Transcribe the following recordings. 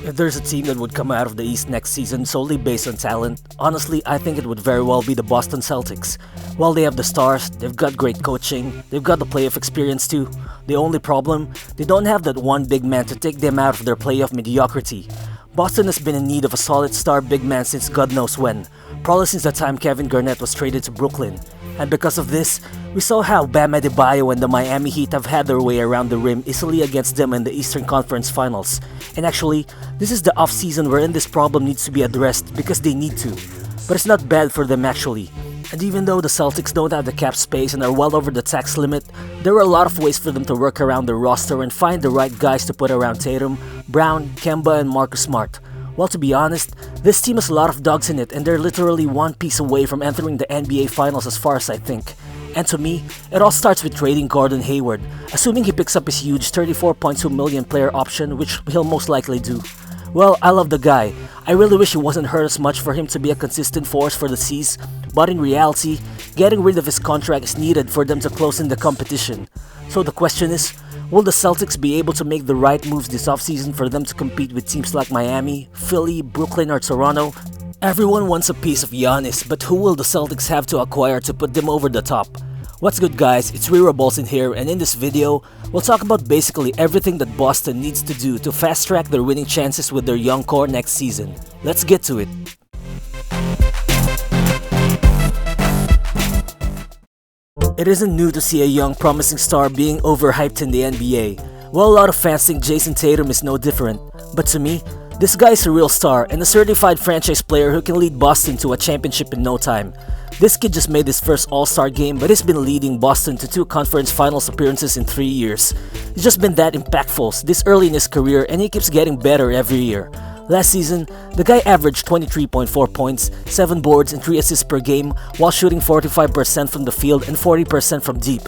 If there's a team that would come out of the East next season solely based on talent, honestly, I think it would very well be the Boston Celtics. While they have the stars, they've got great coaching, they've got the playoff experience too. The only problem, they don't have that one big man to take them out of their playoff mediocrity. Boston has been in need of a solid star big man since God knows when, probably since the time Kevin Garnett was traded to Brooklyn. And because of this, we saw how Bam Adebayo and the Miami Heat have had their way around the rim easily against them in the Eastern Conference Finals. And actually, this is the offseason wherein this problem needs to be addressed because they need to. But it's not bad for them actually. And even though the Celtics don't have the cap space and are well over the tax limit, there are a lot of ways for them to work around their roster and find the right guys to put around Tatum, Brown, Kemba, and Marcus Smart. Well, to be honest, this team has a lot of dogs in it and they're literally one piece away from entering the NBA Finals as far as I think. And to me, it all starts with trading Gordon Hayward, assuming he picks up his huge $34.2 million player option, which he'll most likely do. Well, I love the guy. I really wish he wasn't hurt as much for him to be a consistent force for the C's, but in reality, getting rid of his contract is needed for them to close in the competition. So the question is, will the Celtics be able to make the right moves this offseason for them to compete with teams like Miami, Philly, Brooklyn, or Toronto? Everyone wants a piece of Giannis, but who will the Celtics have to acquire to put them over the top? What's good guys, it's Riro in here, and in this video, we'll talk about basically everything that Boston needs to do to fast track their winning chances with their young core next season. Let's get to it. It isn't new to see a young promising star being overhyped in the NBA. Well, a lot of fans think Jayson Tatum is no different, but to me, this guy is a real star and a certified franchise player who can lead Boston to a championship in no time. This kid just made his first All-Star game but he's been leading Boston to 2 conference finals appearances in 3 years. He's just been that impactful this early in his career and he keeps getting better every year. Last season, the guy averaged 23.4 points, 7 boards, and 3 assists per game while shooting 45% from the field and 40% from deep.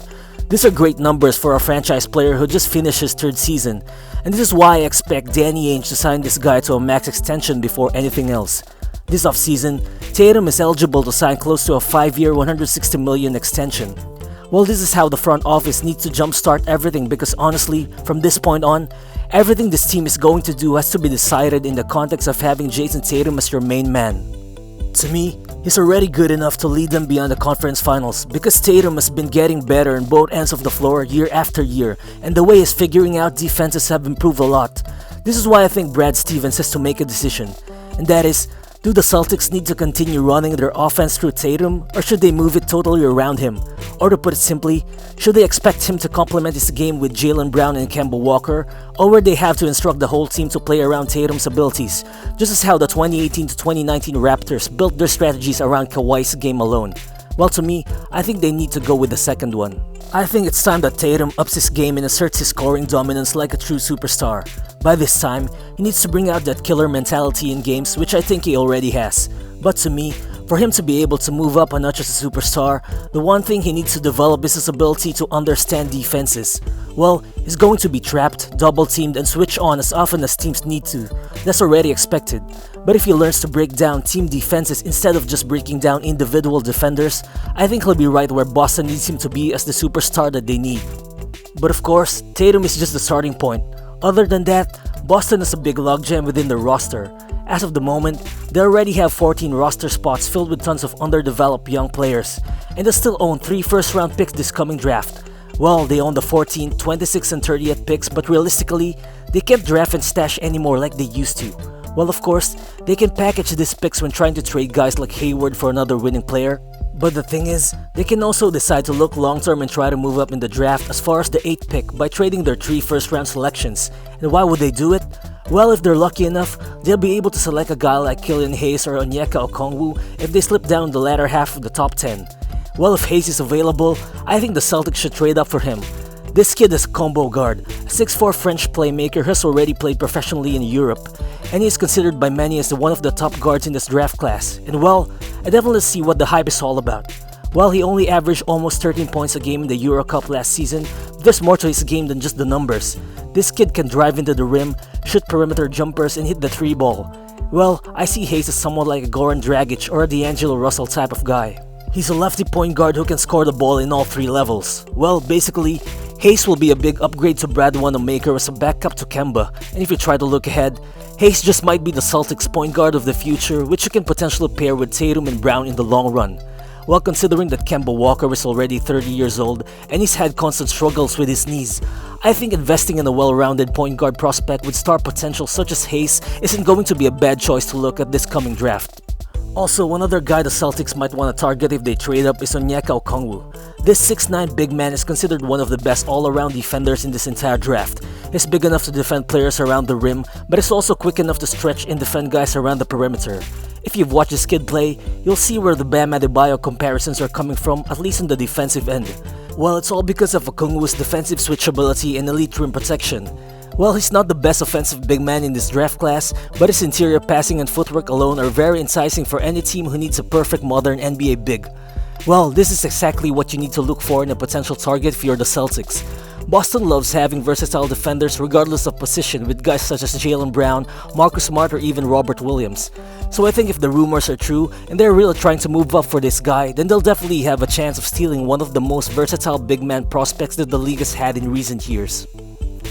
These are great numbers for a franchise player who just finished his 3rd season, and this is why I expect Danny Ainge to sign this guy to a max extension before anything else. This offseason, Tatum is eligible to sign close to a 5-year $160 million extension. Well, this is how the front office needs to jumpstart everything because honestly, from this point on, everything this team is going to do has to be decided in the context of having Jayson Tatum as your main man. To me, he's already good enough to lead them beyond the conference finals because Tatum has been getting better in both ends of the floor year after year, and the way he's figuring out defenses have improved a lot. This is why I think Brad Stevens has to make a decision, and that is, do the Celtics need to continue running their offense through Tatum, or should they move it totally around him? Or to put it simply, should they expect him to complement his game with Jaylen Brown and Kemba Walker, or would they have to instruct the whole team to play around Tatum's abilities, just as how the 2018 to 2019 Raptors built their strategies around Kawhi's game alone? Well, to me, I think they need to go with the second one. I think it's time that Tatum ups his game and asserts his scoring dominance like a true superstar. By this time, he needs to bring out that killer mentality in games, which I think he already has. But to me, for him to be able to move up a notch as a superstar, the one thing he needs to develop is his ability to understand defenses. Well, he's going to be trapped, double-teamed, and switch on as often as teams need to. That's already expected. But if he learns to break down team defenses instead of just breaking down individual defenders, I think he'll be right where Boston needs him to be as the superstar that they need. But of course, Tatum is just the starting point. Other than that, Boston is a big logjam within their roster. As of the moment, they already have 14 roster spots filled with tons of underdeveloped young players, and they still own 3 first-round picks this coming draft. Well, they own the 14th, 26th, and 30th picks, but realistically, they can't draft and stash anymore like they used to. Well, of course, they can package these picks when trying to trade guys like Hayward for another winning player. But the thing is, they can also decide to look long-term and try to move up in the draft as far as the 8th pick by trading their 3 first-round selections. And why would they do it? Well, if they're lucky enough, they'll be able to select a guy like Killian Hayes or Onyeka Okongwu if they slip down the latter half of the top 10. Well, if Hayes is available, I think the Celtics should trade up for him. This kid is combo guard, a 6'4" French playmaker who has already played professionally in Europe, and he is considered by many as one of the top guards in this draft class. And well, I definitely see what the hype is all about. While he only averaged almost 13 points a game in the Euro Cup last season, there's more to his game than just the numbers. This kid can drive into the rim, shoot perimeter jumpers, and hit the 3 ball. Well, I see Hayes as somewhat like a Goran Dragic or a D'Angelo Russell type of guy. He's a lefty point guard who can score the ball in all 3 levels. Well, basically, Hayes will be a big upgrade to Brad Wanamaker as a backup to Kemba, and if you try to look ahead, Hayes just might be the Celtics point guard of the future, which you can potentially pair with Tatum and Brown in the long run. While considering that Kemba Walker is already 30 years old and he's had constant struggles with his knees, I think investing in a well-rounded point guard prospect with star potential such as Hayes isn't going to be a bad choice to look at this coming draft. Also, one other guy the Celtics might want to target if they trade up is Onyeka Okongwu. This 6'9" big man is considered one of the best all-around defenders in this entire draft. He's big enough to defend players around the rim, but is also quick enough to stretch and defend guys around the perimeter. If you've watched this kid play, you'll see where the Bam Adebayo comparisons are coming from, at least on the defensive end. Well, it's all because of Okongwu's defensive switchability and elite rim protection. Well, he's not the best offensive big man in this draft class, but his interior passing and footwork alone are very enticing for any team who needs a perfect modern NBA big. Well, this is exactly what you need to look for in a potential target if you're the Celtics. Boston loves having versatile defenders regardless of position, with guys such as Jaylen Brown, Marcus Smart, or even Robert Williams. So I think if the rumors are true and they're really trying to move up for this guy, then they'll definitely have a chance of stealing one of the most versatile big man prospects that the league has had in recent years.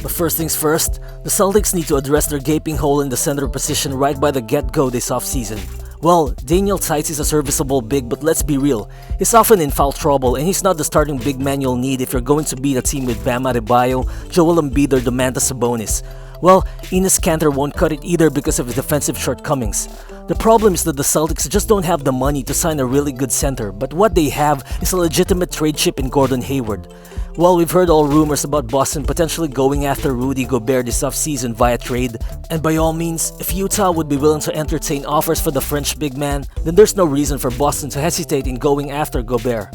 But first things first, the Celtics need to address their gaping hole in the center position right by the get-go this offseason. Well, Daniel Theis is a serviceable big, but let's be real, he's often in foul trouble and he's not the starting big man you'll need if you're going to beat a team with Bam Adebayo, Joel Embiid, or Domantas Sabonis. Well, Enes Kanter won't cut it either because of his defensive shortcomings. The problem is that the Celtics just don't have the money to sign a really good center, but what they have is a legitimate trade chip in Gordon Hayward. Well, we've heard all rumors about Boston potentially going after Rudy Gobert this offseason via trade, and by all means, if Utah would be willing to entertain offers for the French big man, then there's no reason for Boston to hesitate in going after Gobert.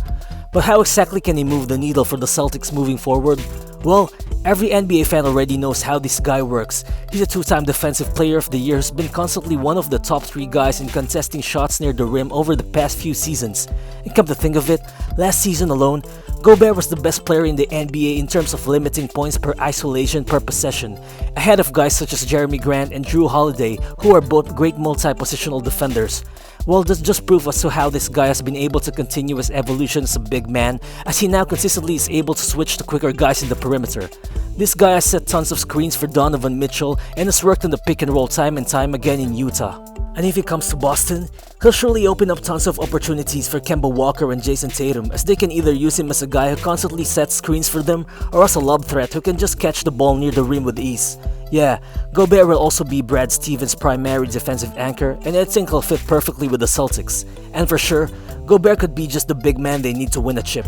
But how exactly can he move the needle for the Celtics moving forward? Well, every NBA fan already knows how this guy works. He's a two-time Defensive Player of the Year who's been constantly one of the top 3 guys in contesting shots near the rim over the past few seasons. And come to think of it, last season alone, Gobert was the best player in the NBA in terms of limiting points per isolation per possession, ahead of guys such as Jeremy Grant and Drew Holiday, who are both great multi-positional defenders. Well, that's just proof as to how this guy has been able to continue his evolution as a big man, as he now consistently is able to switch to quicker guys in the perimeter. This guy has set tons of screens for Donovan Mitchell and has worked in the pick and roll time and time again in Utah. And if he comes to Boston, he'll surely open up tons of opportunities for Kemba Walker and Jayson Tatum, as they can either use him as a guy who constantly sets screens for them or as a lob threat who can just catch the ball near the rim with ease. Yeah, Gobert will also be Brad Stevens' primary defensive anchor, and I think he'll fit perfectly with the Celtics. And for sure, Gobert could be just the big man they need to win a chip.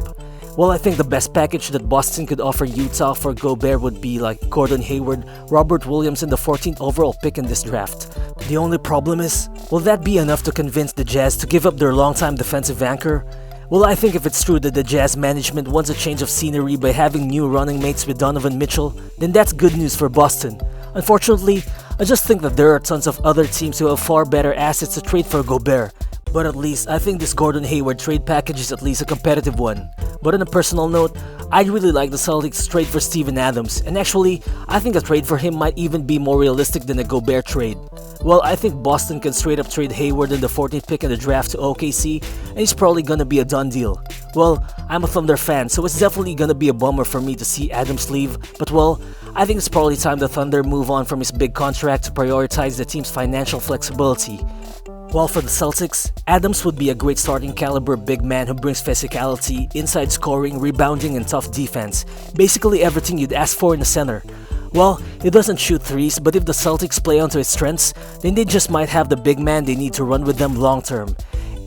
Well, I think the best package that Boston could offer Utah for Gobert would be like Gordon Hayward, Robert Williams, and the 14th overall pick in this draft. The only problem is, will that be enough to convince the Jazz to give up their longtime defensive anchor? Well, I think if it's true that the Jazz management wants a change of scenery by having new running mates with Donovan Mitchell, then that's good news for Boston. Unfortunately, I just think that there are tons of other teams who have far better assets to trade for Gobert. But at least, I think this Gordon Hayward trade package is at least a competitive one. But on a personal note, I'd really like the Celtics to trade for Steven Adams, and actually, I think a trade for him might even be more realistic than a Gobert trade. Well, I think Boston can straight up trade Hayward in the 14th pick in the draft to OKC, and he's probably gonna be a done deal. Well, I'm a Thunder fan, so it's definitely gonna be a bummer for me to see Adams leave, but well, I think it's probably time the Thunder move on from his big contract to prioritize the team's financial flexibility. While for the Celtics, Adams would be a great starting caliber big man who brings physicality, inside scoring, rebounding, and tough defense. Basically everything you'd ask for in a center. Well, he doesn't shoot threes, but if the Celtics play onto his strengths, then they just might have the big man they need to run with them long term.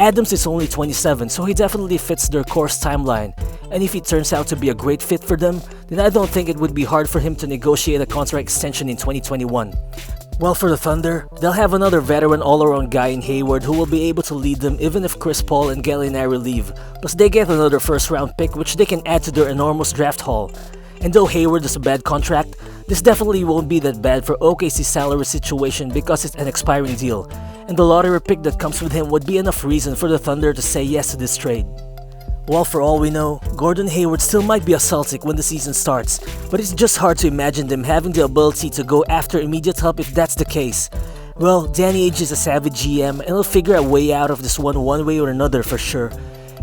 Adams is only 27, so he definitely fits their course timeline. And if he turns out to be a great fit for them, then I don't think it would be hard for him to negotiate a contract extension in 2021. Well, for the Thunder, they'll have another veteran all-around guy in Hayward who will be able to lead them even if Chris Paul and Gallinari leave. Plus, they get another first-round pick which they can add to their enormous draft haul. And though Hayward is a bad contract, this definitely won't be that bad for OKC's salary situation because it's an expiring deal. And the lottery pick that comes with him would be enough reason for the Thunder to say yes to this trade. Well, for all we know, Gordon Hayward still might be a Celtic when the season starts, but it's just hard to imagine them having the ability to go after immediate help if that's the case. Well, Danny Ainge is a savvy GM and he'll figure a way out of this one way or another for sure.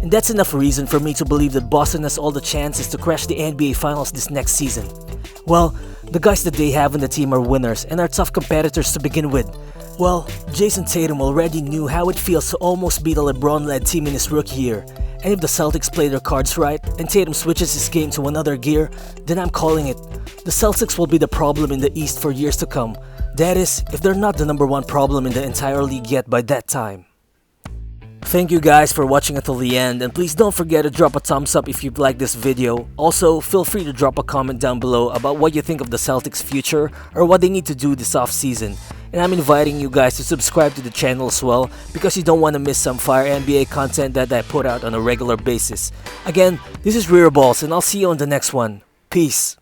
And that's enough reason for me to believe that Boston has all the chances to crash the NBA Finals this next season. Well, the guys that they have on the team are winners and are tough competitors to begin with. Well, Jayson Tatum already knew how it feels to almost beat a LeBron-led team in his rookie year. And if the Celtics play their cards right and Tatum switches his game to another gear, then I'm calling it. The Celtics will be the problem in the East for years to come. That is, if they're not the #1 problem in the entire league yet by that time. Thank you guys for watching until the end, and please don't forget to drop a thumbs up if you've liked this video. Also, feel free to drop a comment down below about what you think of the Celtics' future or what they need to do this offseason. And I'm inviting you guys to subscribe to the channel as well because you don't want to miss some fire NBA content that I put out on a regular basis. Again, this is Riro, and I'll see you on the next one. Peace.